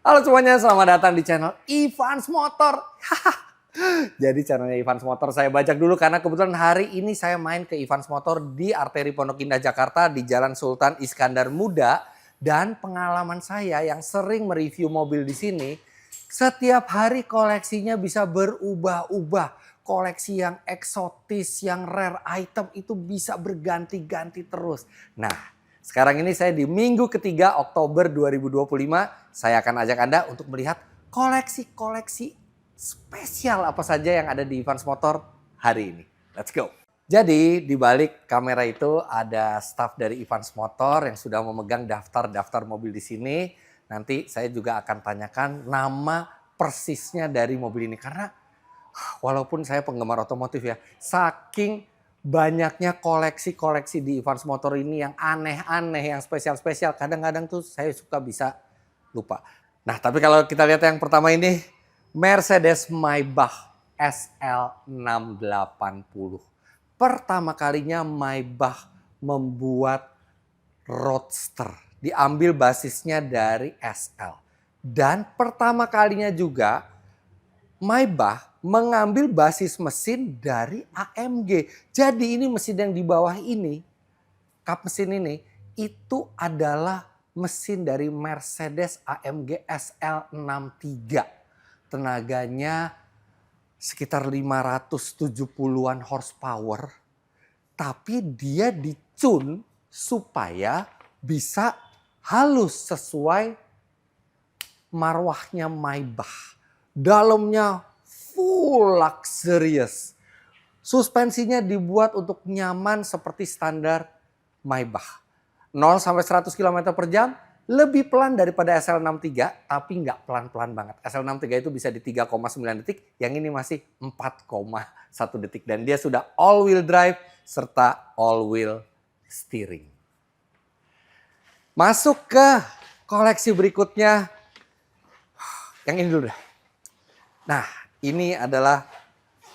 Halo semuanya, selamat datang di channel Ivans Motor. Jadi channelnya Ivans Motor saya bajak dulu karena kebetulan hari ini saya main ke Ivans Motor di Arteri Pondok Indah Jakarta di Jalan Sultan Iskandar Muda. Dan pengalaman saya yang sering mereview mobil di sini, setiap hari koleksinya bisa berubah-ubah. Koleksi yang eksotis, yang rare item itu bisa berganti-ganti terus. Nah, sekarang ini saya di minggu ketiga Oktober 2025, saya akan ajak Anda untuk melihat koleksi-koleksi spesial apa saja yang ada di Ivans Motor hari ini. Let's go. Jadi di balik kamera itu ada staff dari Ivans Motor yang sudah memegang daftar-daftar mobil di sini. Nanti saya juga akan tanyakan nama persisnya dari mobil ini karena walaupun saya penggemar otomotif ya, saking banyaknya koleksi-koleksi di Ivans Motor ini yang aneh-aneh, yang spesial-spesial. Kadang-kadang tuh saya suka bisa lupa. Nah, tapi kalau kita lihat yang pertama ini, Mercedes Maybach SL680. Pertama kalinya Maybach membuat roadster. Diambil basisnya dari SL. Dan pertama kalinya juga Maybach mengambil basis mesin dari AMG. Jadi ini mesin yang di bawah ini, kap mesin ini, itu adalah mesin dari Mercedes AMG SL63. Tenaganya sekitar 570-an horsepower. Tapi dia dicun supaya bisa halus sesuai marwahnya Maybach. Dalamnya full luxurious. Suspensinya dibuat untuk nyaman seperti standar Maybach. 0 sampai 100 km per jam lebih pelan daripada SL63 tapi nggak pelan-pelan banget. SL63 itu bisa di 3,9 detik, yang ini masih 4,1 detik. Dan dia sudah all wheel drive serta all wheel steering. Masuk ke koleksi berikutnya. Yang ini dulu deh. Nah, ini adalah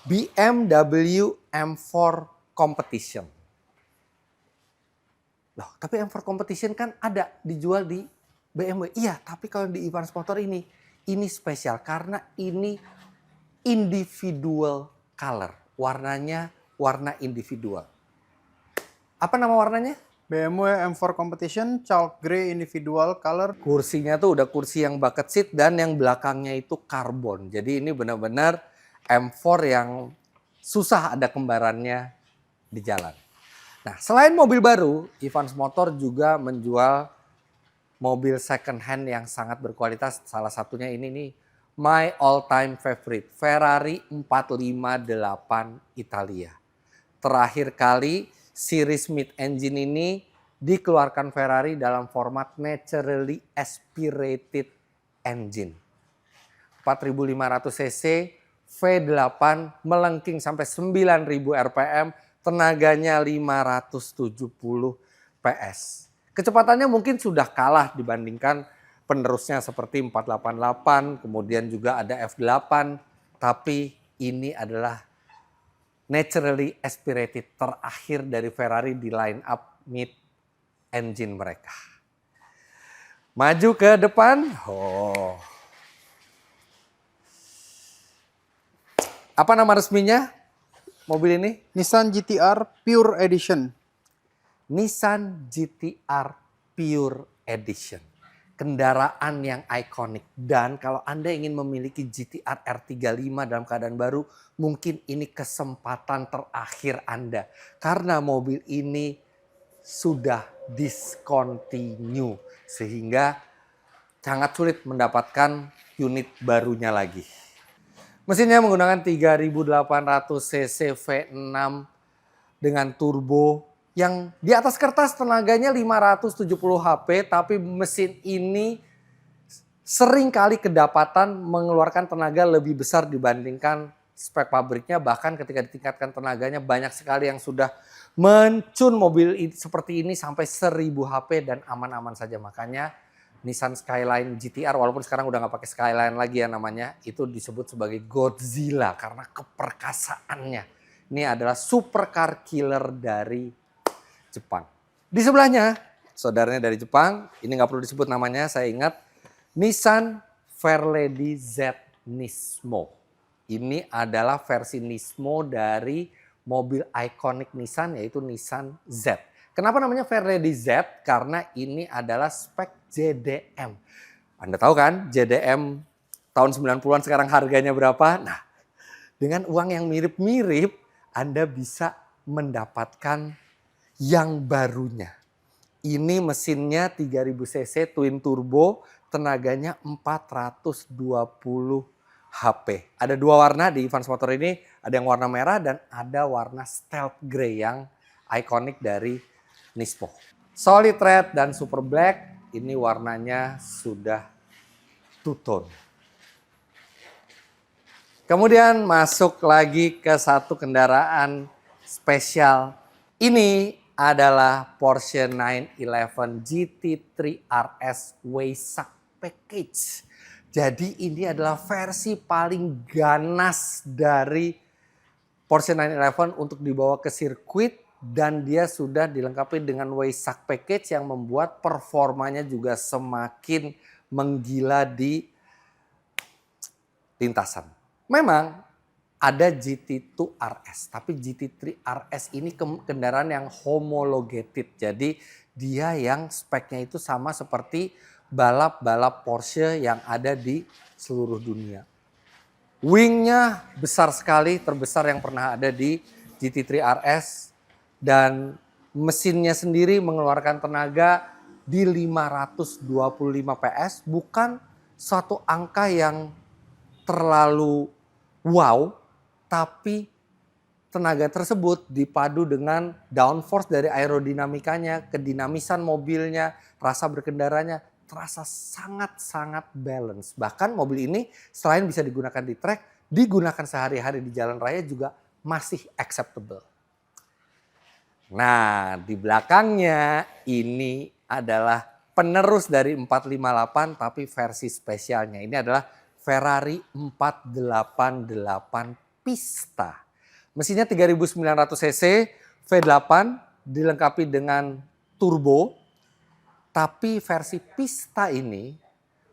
BMW M4 Competition. Loh, tapi M4 Competition kan ada dijual di BMW. Iya, tapi kalau di Ivans Motor ini spesial karena ini individual color. Warnanya warna individual. Apa nama warnanya? BMW M4 Competition Chalk Grey Individual Color. Kursinya tuh udah kursi yang bucket seat dan yang belakangnya itu karbon. Jadi ini benar-benar M4 yang susah ada kembarannya di jalan. Nah, selain mobil baru, Ivans Motor juga menjual mobil second hand yang sangat berkualitas. Salah satunya ini nih, my all time favorite, Ferrari 458 Italia. Terakhir kali series mid engine ini dikeluarkan Ferrari dalam format naturally aspirated engine. 4.500 cc, V8 melengking sampai 9.000 rpm, tenaganya 570 PS. Kecepatannya mungkin sudah kalah dibandingkan penerusnya seperti 488, kemudian juga ada F8, tapi ini adalah naturally aspirated terakhir dari Ferrari di line up mid engine mereka. Maju ke depan. Oh. Apa nama resminya mobil ini? Nissan GT-R Pure Edition. Nissan GT-R Pure Edition. Kendaraan yang ikonik. Dan kalau Anda ingin memiliki GT-R R35 dalam keadaan baru, mungkin ini kesempatan terakhir Anda. Karena mobil ini sudah discontinue. Sehingga sangat sulit mendapatkan unit barunya lagi. Mesinnya menggunakan 3.800 cc V6 dengan turbo yang di atas kertas tenaganya 570 HP, tapi mesin ini sering kali kedapatan mengeluarkan tenaga lebih besar dibandingkan spek pabriknya. Bahkan ketika ditingkatkan tenaganya banyak sekali yang sudah mencun mobil seperti ini sampai 1000 HP dan aman-aman saja. Makanya Nissan Skyline GT-R, walaupun sekarang udah nggak pakai Skyline lagi ya namanya, itu disebut sebagai Godzilla karena keperkasaannya. Ini adalah supercar killer dari Jepang. Di sebelahnya, saudaranya dari Jepang, ini nggak perlu disebut namanya, saya ingat, Nissan Fairlady Z Nismo. Ini adalah versi Nismo dari mobil ikonik Nissan yaitu Nissan Z. Kenapa namanya Fairlady Z? Karena ini adalah spek JDM. Anda tahu kan JDM tahun 90-an sekarang harganya berapa? Nah, dengan uang yang mirip-mirip Anda bisa mendapatkan yang barunya. Ini mesinnya 3000 cc twin turbo, tenaganya 420 HP. Ada dua warna di Evans Motor ini, ada yang warna merah dan ada warna stealth gray yang ikonik dari Nismo. Solid red dan super black, ini warnanya sudah two tone. Kemudian masuk lagi ke satu kendaraan spesial. Ini adalah Porsche 911 GT3 RS Weissach Package. Jadi ini adalah versi paling ganas dari Porsche 911 untuk dibawa ke sirkuit dan dia sudah dilengkapi dengan Weissach Package yang membuat performanya juga semakin menggila di lintasan. Memang ada GT2 RS, tapi GT3 RS ini kendaraan yang homologated. Jadi dia yang speknya itu sama seperti balap-balap Porsche yang ada di seluruh dunia. Wingnya besar sekali, terbesar yang pernah ada di GT3 RS. Dan mesinnya sendiri mengeluarkan tenaga di 525 PS. Bukan suatu angka yang terlalu wow, tapi tenaga tersebut dipadu dengan downforce dari aerodinamikanya, kedinamisan mobilnya, rasa berkendaranya, terasa sangat-sangat balance. Bahkan mobil ini selain bisa digunakan di track, digunakan sehari-hari di jalan raya juga masih acceptable. Nah, di belakangnya ini adalah penerus dari 458 tapi versi spesialnya. Ini adalah Ferrari 488 Pista. Mesinnya 3900 cc, V8 dilengkapi dengan turbo. Tapi versi Pista ini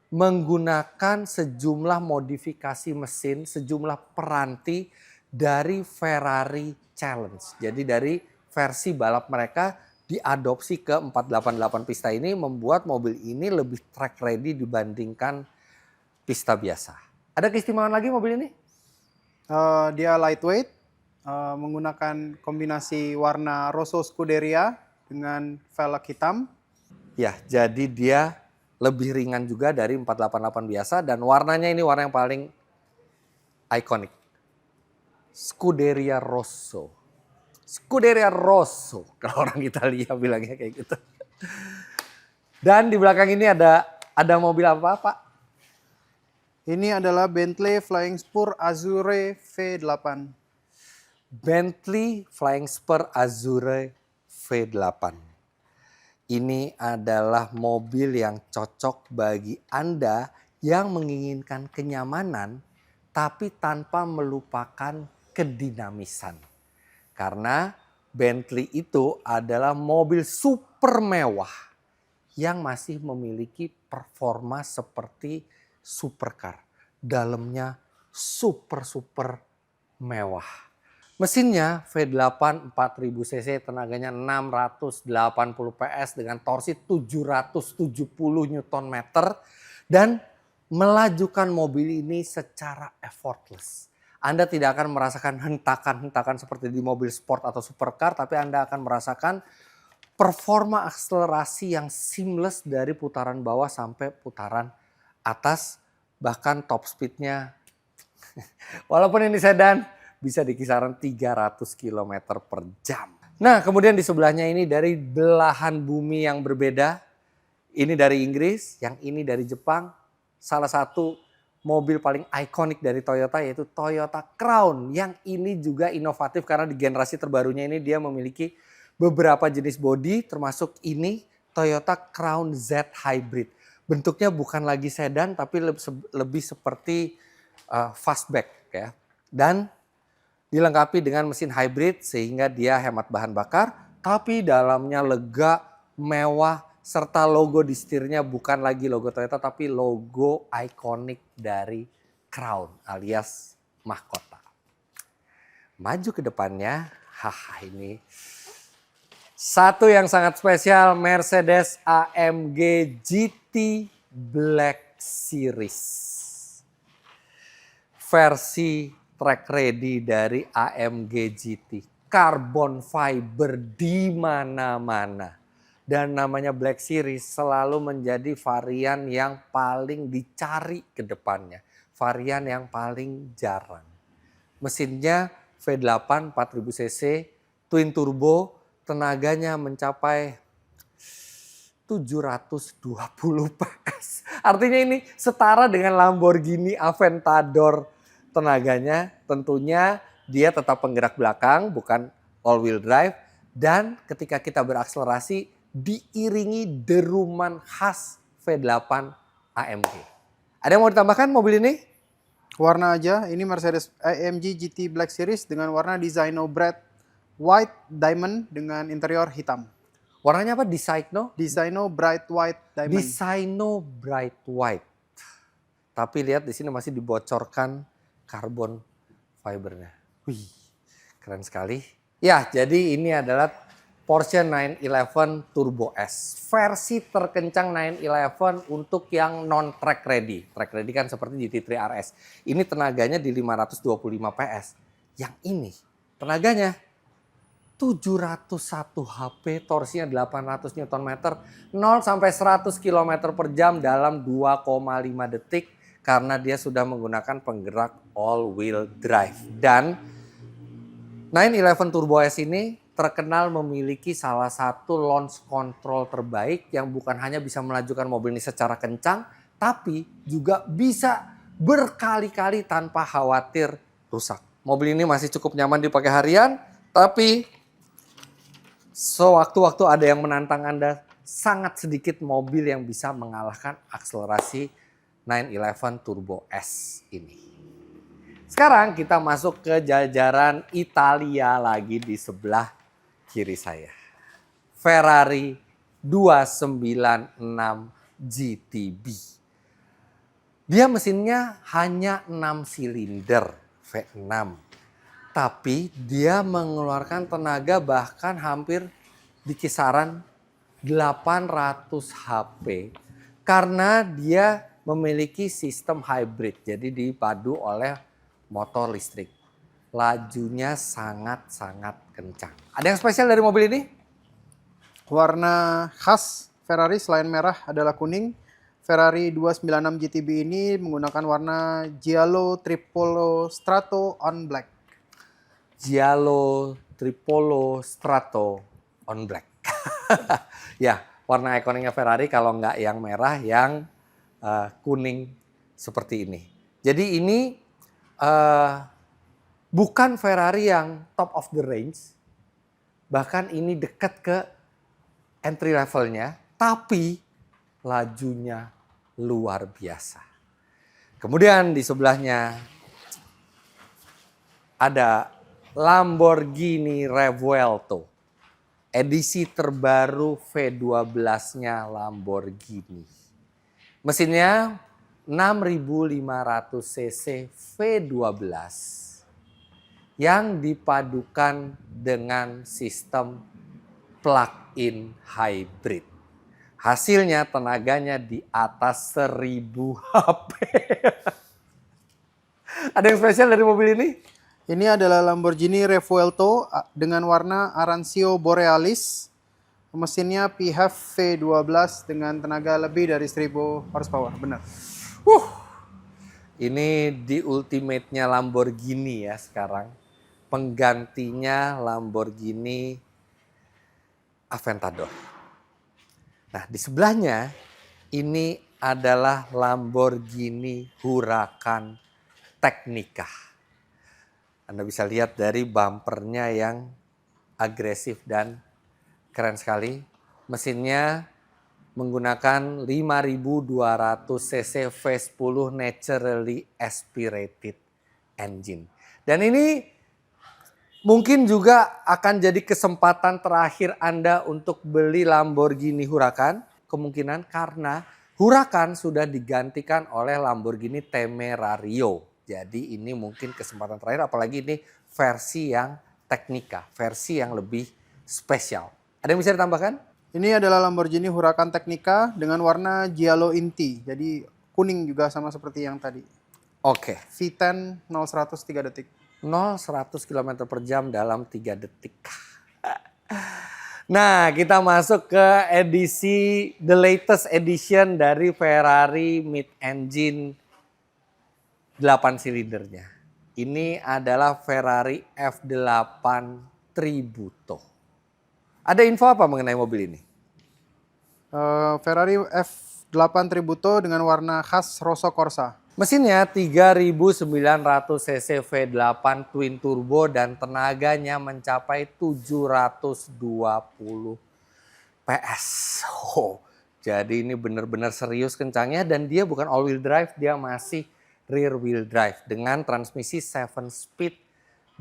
menggunakan sejumlah modifikasi mesin, sejumlah peranti dari Ferrari Challenge. Jadi dari versi balap mereka diadopsi ke 488 Pista ini membuat mobil ini lebih track ready dibandingkan Pista biasa. Ada keistimewaan lagi mobil ini? Dia lightweight, menggunakan kombinasi warna Rosso Scuderia dengan velg hitam. Ya, jadi dia lebih ringan juga dari 488 biasa dan warnanya ini warna yang paling ikonik. Scuderia Rosso. Scuderia Rosso, kalau orang Italia bilangnya kayak gitu. Dan di belakang ini ada mobil apa, Pak? Ini adalah Bentley Flying Spur Azzurre V8. Bentley Flying Spur Azzurre V8. Ini adalah mobil yang cocok bagi Anda yang menginginkan kenyamanan tapi tanpa melupakan kedinamisan. Karena Bentley itu adalah mobil super mewah yang masih memiliki performa seperti supercar. Dalamnya super mewah. Mesinnya V8 4000 cc, tenaganya 680 PS dengan torsi 770 Nm dan melajukan mobil ini secara effortless. Anda tidak akan merasakan hentakan-hentakan seperti di mobil sport atau supercar, tapi Anda akan merasakan performa akselerasi yang seamless dari putaran bawah sampai putaran atas, bahkan top speednya walaupun ini sedan bisa di kisaran 300 km per jam. Nah, kemudian di sebelahnya ini dari belahan bumi yang berbeda. Ini dari Inggris, yang ini dari Jepang. Salah satu mobil paling ikonik dari Toyota yaitu Toyota Crown. Yang ini juga inovatif karena di generasi terbarunya ini dia memiliki beberapa jenis bodi termasuk ini Toyota Crown Z Hybrid. Bentuknya bukan lagi sedan tapi lebih seperti fastback ya. Dan dilengkapi dengan mesin hybrid sehingga dia hemat bahan bakar tapi dalamnya lega, mewah, serta logo di setirnya bukan lagi logo Toyota tapi logo ikonik dari Crown alias mahkota. Maju ke depannya, haha ini satu yang sangat spesial, Mercedes AMG GT Black Series. Versi track ready dari AMG GT. Carbon fiber di mana-mana. Dan namanya Black Series selalu menjadi varian yang paling dicari ke depannya. Varian yang paling jarang. Mesinnya V8 4000 cc, twin turbo, tenaganya mencapai 720 PS. Artinya ini setara dengan Lamborghini Aventador tenaganya. Tentunya dia tetap penggerak belakang, bukan all wheel drive. Dan ketika kita berakselerasi diiringi deruman khas V8 AMG. Ada yang mau ditambahkan mobil ini? Warna aja, ini Mercedes AMG GT Black Series dengan warna Designo Bright White Diamond dengan interior hitam. Warnanya apa? Designo Bright White Diamond. Designo Bright White. Tapi lihat di sini masih dibocorkan karbon fibernya. Wih, keren sekali. Ya, jadi ini adalah Porsche 911 Turbo S. Versi terkencang 911 untuk yang non track ready. Track ready kan seperti GT3 RS. Ini tenaganya di 525 PS. Yang ini tenaganya 701 HP, torsinya 800 Nm, 0 sampai 100 km per jam dalam 2,5 detik karena dia sudah menggunakan penggerak all wheel drive. Dan 911 Turbo S ini terkenal memiliki salah satu launch control terbaik yang bukan hanya bisa melajukan mobil ini secara kencang, tapi juga bisa berkali-kali tanpa khawatir rusak. Mobil ini masih cukup nyaman dipakai harian, tapi sewaktu-waktu ada yang menantang Anda, sangat sedikit mobil yang bisa mengalahkan akselerasi 911 Turbo S ini. Sekarang kita masuk ke jajaran Italia lagi di sebelah kiri saya. Ferrari 296 GTB. Dia mesinnya hanya 6 silinder V6. Tapi dia mengeluarkan tenaga bahkan hampir di kisaran 800 HP. Karena dia memiliki sistem hybrid. Jadi dipadu oleh motor listrik. Lajunya sangat-sangat kencang. Ada yang spesial dari mobil ini? Warna khas Ferrari selain merah adalah kuning. Ferrari 296 GTB ini menggunakan warna Giallo Tripolo Strato on Black. Giallo Tripolo Strato on Black. Ya, warna ikoniknya Ferrari kalau nggak yang merah, yang kuning seperti ini. Jadi ini bukan Ferrari yang top of the range, bahkan ini dekat ke entry levelnya, tapi lajunya luar biasa. Kemudian di sebelahnya ada Lamborghini Revuelto, edisi terbaru V12-nya Lamborghini. Mesinnya 6.500 cc V12 yang dipadukan dengan sistem plug-in hybrid. Hasilnya tenaganya di atas 1000 HP. Ada yang spesial dari mobil ini? Ini adalah Lamborghini Revuelto dengan warna Arancio Borealis. Mesinnya PHEV V12 dengan tenaga lebih dari 1000 horsepower, benar. Ini di ultimate-nya Lamborghini ya sekarang. Penggantinya Lamborghini Aventador. Nah di sebelahnya ini adalah Lamborghini Huracan Tecnica. Anda bisa lihat dari bumpernya yang agresif dan keren sekali. Mesinnya menggunakan 5.200 cc V10 naturally aspirated engine. Dan ini mungkin juga akan jadi kesempatan terakhir Anda untuk beli Lamborghini Huracan. kemungkinan karena Huracan sudah digantikan oleh Lamborghini Temerario. Jadi ini mungkin kesempatan terakhir, apalagi ini versi yang Tecnica, versi yang lebih spesial. Ada yang bisa ditambahkan? Ini adalah Lamborghini Huracan Tecnica dengan warna Giallo Inti. Jadi kuning juga sama seperti yang tadi. Oke. V10 0-100 3 detik. 0-100 km per jam dalam 3 detik. Nah, kita masuk ke edisi the latest edition dari Ferrari mid-engine 8 silindernya. Ini adalah Ferrari F8 Tributo. Ada info apa mengenai mobil ini? Ferrari F8 Tributo dengan warna khas Rosso Corsa. Mesinnya 3.900 cc V8 twin turbo dan tenaganya mencapai 720 PS. Oh, jadi ini benar-benar serius kencangnya dan dia bukan all wheel drive, dia masih rear wheel drive dengan transmisi 7 speed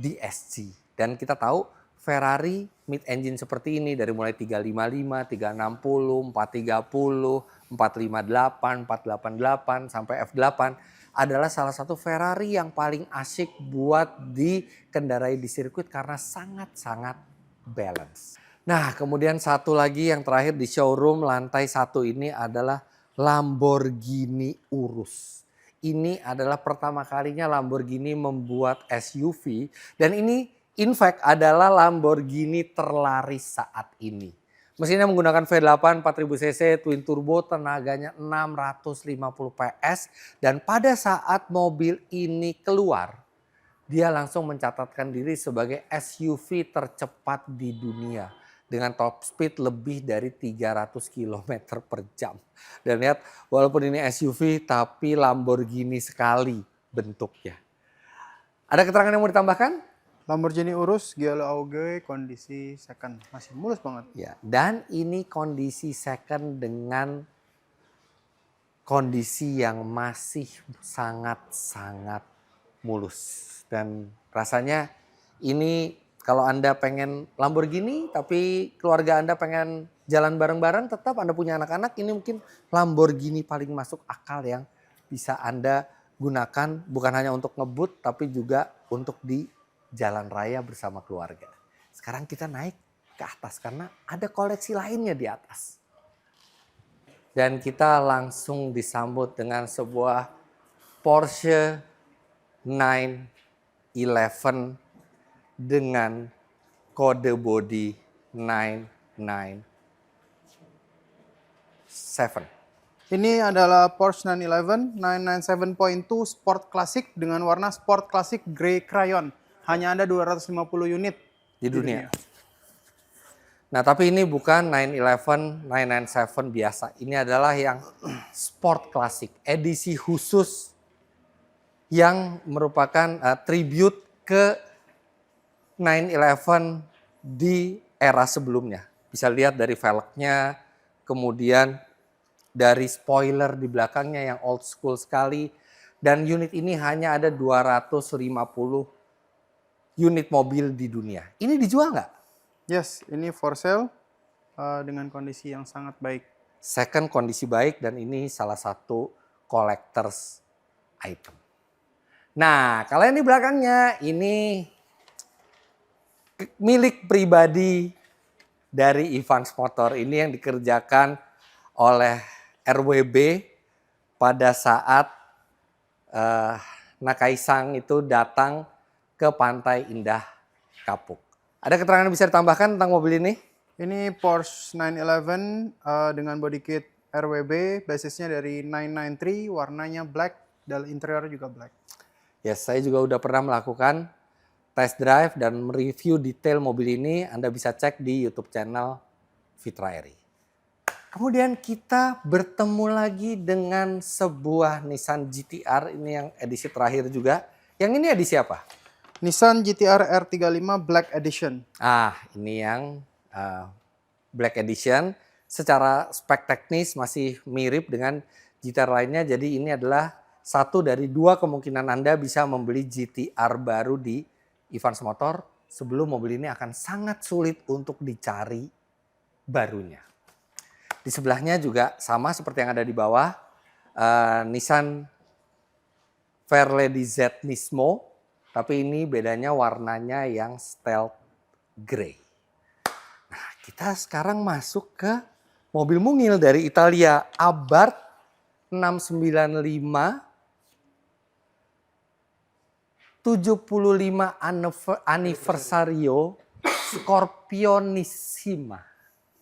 DSG. Dan kita tahu Ferrari mid engine seperti ini dari mulai 355, 360, 430, 458, 488 sampai F8 adalah salah satu Ferrari yang paling asyik buat dikendarai di sirkuit karena sangat-sangat balance. Nah, kemudian satu lagi yang terakhir di showroom lantai 1 ini adalah Lamborghini Urus. Ini adalah pertama kalinya Lamborghini membuat SUV dan ini in fact adalah Lamborghini terlaris saat ini. Mesinnya menggunakan V8 4000 cc twin turbo, tenaganya 650 PS dan pada saat mobil ini keluar dia langsung mencatatkan diri sebagai SUV tercepat di dunia dengan top speed lebih dari 300 km per jam. Dan lihat walaupun ini SUV tapi Lamborghini sekali bentuknya. Ada keterangan yang mau ditambahkan? Lamborghini Urus Giallo Auge kondisi second. Masih mulus banget. Ya, dan ini kondisi second dengan kondisi yang masih sangat-sangat mulus. Dan rasanya ini kalau Anda pengen Lamborghini tapi keluarga Anda pengen jalan bareng-bareng, tetap Anda punya anak-anak, ini mungkin Lamborghini paling masuk akal yang bisa Anda gunakan bukan hanya untuk ngebut tapi juga untuk di jalan raya bersama keluarga. Sekarang kita naik ke atas karena ada koleksi lainnya di atas. Dan kita langsung disambut dengan sebuah Porsche 911 dengan kode bodi 997. Ini adalah Porsche 911 997.2 Sport Classic dengan warna Sport Classic Grey Crayon. Hanya ada 250 unit di dunia. Nah, tapi ini bukan 911 997 biasa. Ini adalah yang Sport Classic, edisi khusus yang merupakan tribute ke 911 di era sebelumnya. Bisa lihat dari velgnya, kemudian dari spoiler di belakangnya yang old school sekali. Dan unit ini hanya ada 250 unit mobil di dunia. Ini dijual nggak? Yes, ini for sale dengan kondisi yang sangat baik. Second kondisi baik dan ini salah satu collector's item. Nah, kalau yang di belakangnya ini milik pribadi dari Evans Motor. Ini yang dikerjakan oleh RWB pada saat Nakaisang itu datang ke Pantai Indah Kapuk. Ada keterangan yang bisa ditambahkan tentang mobil ini? Ini Porsche 911 dengan body kit RWB, basisnya dari 993, warnanya black, dan interior juga black. Yes, saya juga udah pernah melakukan test drive dan mereview detail mobil ini. Anda bisa cek di YouTube channel Fitra Eri. Kemudian kita bertemu lagi dengan sebuah Nissan GT-R, ini yang edisi terakhir juga. Yang ini edisi apa? Nissan GT-R R35 Black Edition. Ini yang Black Edition. Secara spek teknis masih mirip dengan GT-R lainnya. Jadi ini adalah satu dari dua kemungkinan Anda bisa membeli GT-R baru di Evans Motor. Sebelum mobil ini akan sangat sulit untuk dicari barunya. Di sebelahnya juga sama seperti yang ada di bawah, Nissan Fairlady Z Nismo, tapi ini bedanya warnanya yang stealth grey. Nah, kita sekarang masuk ke mobil mungil dari Italia, Abarth 695 75 Anniversario Scorpionissima.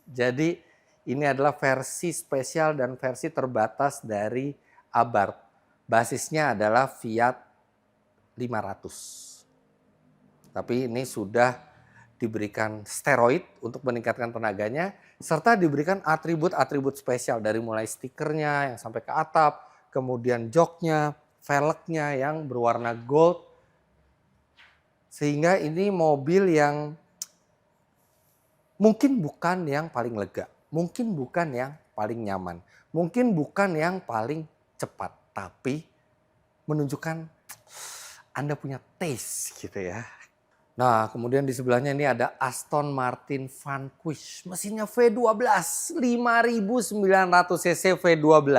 Jadi ini adalah versi spesial dan versi terbatas dari Abarth. Basisnya adalah Fiat 500. Tapi ini sudah diberikan steroid untuk meningkatkan tenaganya, serta diberikan atribut-atribut spesial dari mulai stikernya yang sampai ke atap, kemudian joknya, velgnya yang berwarna gold. Sehingga ini mobil yang mungkin bukan yang paling lega, mungkin bukan yang paling nyaman, mungkin bukan yang paling cepat, tapi menunjukkan Anda punya taste gitu ya. Nah, kemudian di sebelahnya ini ada Aston Martin Vanquish. Mesinnya V12, 5.900 cc V12.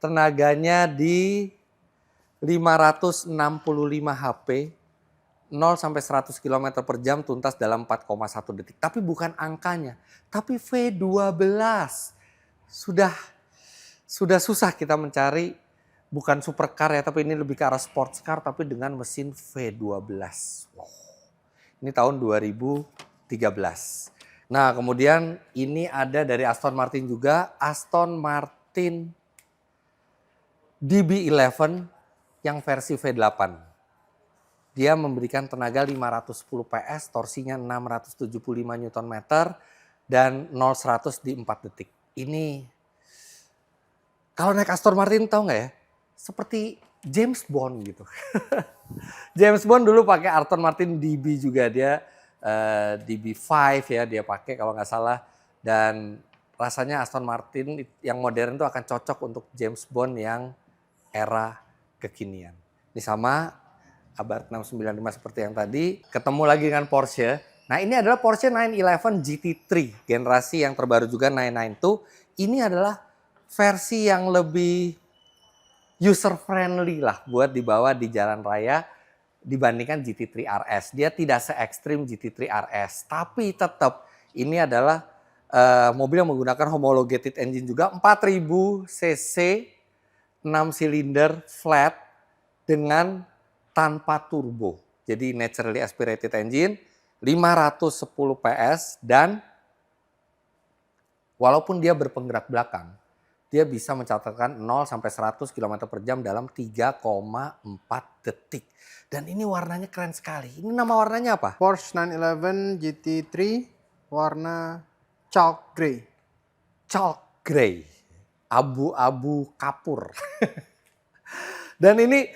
Tenaganya di 565 HP. 0 sampai 100 km per jam tuntas dalam 4,1 detik. Tapi bukan angkanya, tapi V12. Sudah susah kita mencari, bukan supercar ya, tapi ini lebih ke arah sports car, tapi dengan mesin V12. Wow. Ini tahun 2013. Nah, kemudian ini ada dari Aston Martin juga, Aston Martin DB11 yang versi V8. Dia memberikan tenaga 510 PS, torsinya 675 Nm, dan 0-100 di 4 detik. Ini, kalau naik Aston Martin tahu nggak ya? Seperti James Bond gitu. James Bond dulu pakai Aston Martin DB juga, dia DB5 ya dia pakai kalau nggak salah. Dan rasanya Aston Martin yang modern itu akan cocok untuk James Bond yang era kekinian. Ini sama Abarth 695 seperti yang tadi. Ketemu lagi dengan Porsche. Nah, ini adalah Porsche 911 GT3 generasi yang terbaru juga 992. Ini adalah versi yang lebih user friendly lah buat dibawa di jalan raya dibandingkan GT3 RS. Dia tidak se ekstrim GT3 RS, tapi tetap ini adalah mobil yang menggunakan homologated engine juga, 4000 cc, 6 silinder flat dengan tanpa turbo. Jadi naturally aspirated engine, 510 PS, dan walaupun dia berpenggerak belakang, dia bisa mencatatkan 0 sampai 100 km per jam dalam 3,4 detik. Dan ini warnanya keren sekali. Ini nama warnanya apa? Porsche 911 GT3 warna chalk grey. Chalk grey. Abu-abu kapur. Dan ini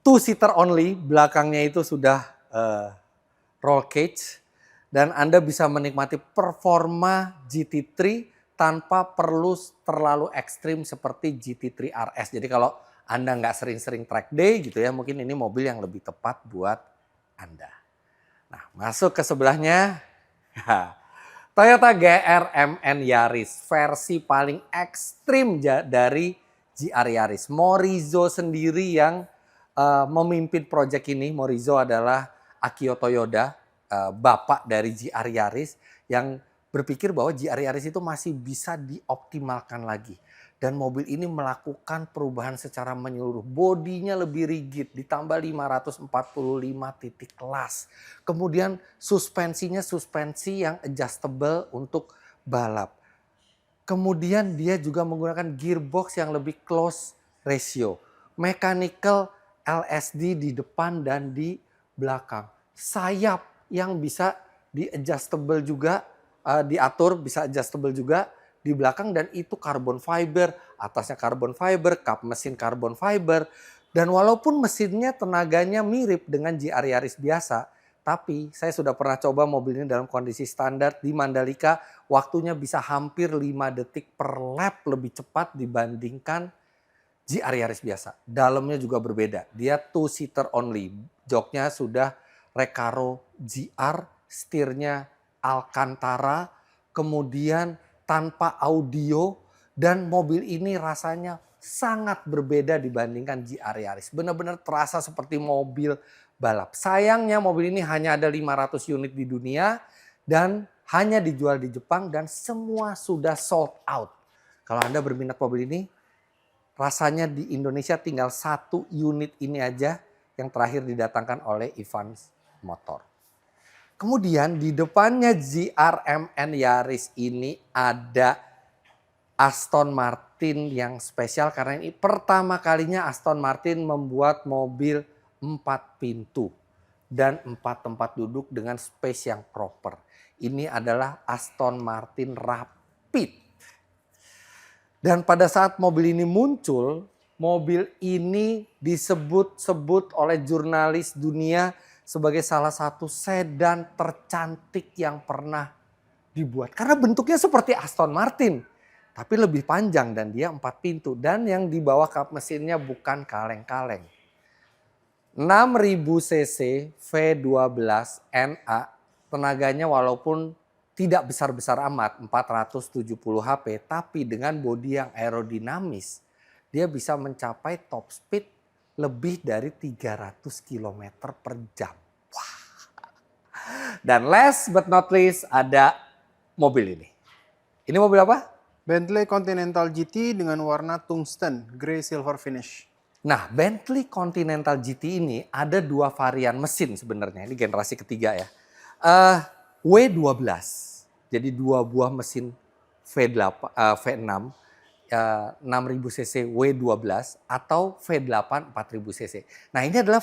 two-seater only. Belakangnya itu sudah roll cage. Dan Anda bisa menikmati performa GT3 tanpa perlu terlalu ekstrim seperti GT3 RS. Jadi kalau Anda nggak sering-sering track day gitu ya, mungkin ini mobil yang lebih tepat buat Anda. Nah, masuk ke sebelahnya. Toyota GR-MN Yaris, versi paling ekstrim dari GR Yaris. Morizo sendiri yang memimpin proyek ini. Morizo adalah Akio Toyoda, bapak dari GR Yaris, yang berpikir bahwa GR Yaris itu masih bisa dioptimalkan lagi. Dan mobil ini melakukan perubahan secara menyeluruh. Bodinya lebih rigid, ditambah 545 titik las. Kemudian suspensinya suspensi yang adjustable untuk balap. Kemudian dia juga menggunakan gearbox yang lebih close ratio. Mechanical LSD di depan dan di belakang. Sayap yang bisa di-adjustable juga, diatur, bisa adjustable juga di belakang, dan itu carbon fiber, atasnya carbon fiber, kap mesin carbon fiber. Dan walaupun mesinnya tenaganya mirip dengan GR Yaris biasa, tapi saya sudah pernah coba mobil ini dalam kondisi standar di Mandalika, waktunya bisa hampir 5 detik per lap lebih cepat dibandingkan GR Yaris biasa. Dalamnya juga berbeda, dia two-seater only, joknya sudah Recaro GR, setirnya Alcantara, kemudian tanpa audio, dan mobil ini rasanya sangat berbeda dibandingkan GR Yaris. Benar-benar terasa seperti mobil balap. Sayangnya mobil ini hanya ada 500 unit di dunia dan hanya dijual di Jepang dan semua sudah sold out. Kalau Anda berminat mobil ini, rasanya di Indonesia tinggal 1 unit ini aja yang terakhir didatangkan oleh Evans Motor. Kemudian di depannya GR-MN Yaris ini ada Aston Martin yang spesial karena ini pertama kalinya Aston Martin membuat mobil 4 pintu dan 4 tempat duduk dengan space yang proper. Ini adalah Aston Martin Rapid. Dan pada saat mobil ini muncul, mobil ini disebut-sebut oleh jurnalis dunia sebagai salah satu sedan tercantik yang pernah dibuat. Karena bentuknya seperti Aston Martin, tapi lebih panjang dan dia 4 pintu. Dan yang di bawah kap mesinnya bukan kaleng-kaleng. 6000 cc V12 NA, tenaganya walaupun tidak besar-besar amat, 470 HP, tapi dengan bodi yang aerodinamis, dia bisa mencapai top speed lebih dari 300 km per jam. Wah. Dan last but not least ada mobil ini. Ini mobil apa? Bentley Continental GT dengan warna tungsten, grey silver finish. Nah, Bentley Continental GT ini ada 2 varian mesin sebenarnya. Ini generasi ketiga ya. W12, jadi 2 buah mesin V6, 6000 cc W12 atau V8 4000 cc. Nah, ini adalah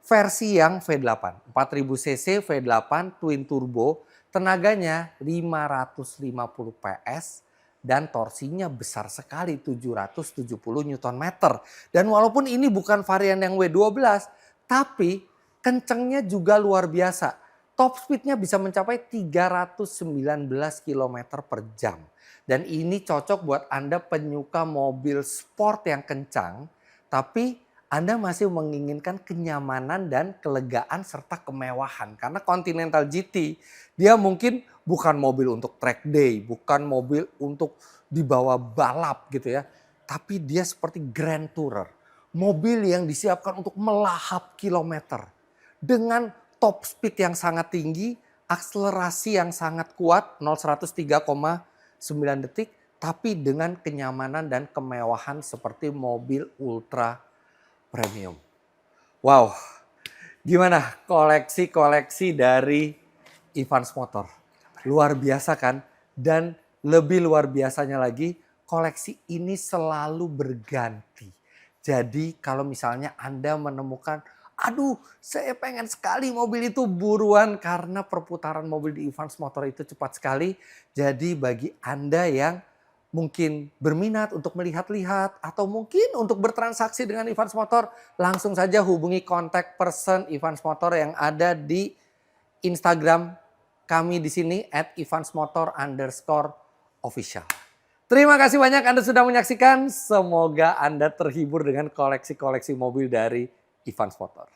versi yang V8. 4000 cc V8 twin turbo, tenaganya 550 PS dan torsinya besar sekali 770 Nm. Dan walaupun ini bukan varian yang W12, tapi kencengnya juga luar biasa. Top speednya bisa mencapai 319 km per jam. Dan ini cocok buat Anda penyuka mobil sport yang kencang, tapi Anda masih menginginkan kenyamanan dan kelegaan serta kemewahan. Karena Continental GT, dia mungkin bukan mobil untuk track day, bukan mobil untuk dibawa balap gitu ya. Tapi dia seperti Grand Tourer, mobil yang disiapkan untuk melahap kilometer. Dengan top speed yang sangat tinggi, akselerasi yang sangat kuat, 0-100 3,9 detik, tapi dengan kenyamanan dan kemewahan seperti mobil ultra premium. Wow, gimana koleksi-koleksi dari Evans Motor? Luar biasa kan? Dan lebih luar biasanya lagi, koleksi ini selalu berganti. Jadi kalau misalnya Anda menemukan, aduh saya pengen sekali mobil itu, buruan karena perputaran mobil di Evans Motor itu cepat sekali. Jadi bagi Anda yang mungkin berminat untuk melihat-lihat atau mungkin untuk bertransaksi dengan Evans Motor, langsung saja hubungi kontak person Evans Motor yang ada di Instagram kami di sini @evansmotor_official. Terima kasih banyak Anda sudah menyaksikan. Semoga Anda terhibur dengan koleksi-koleksi mobil dari Evans Motor.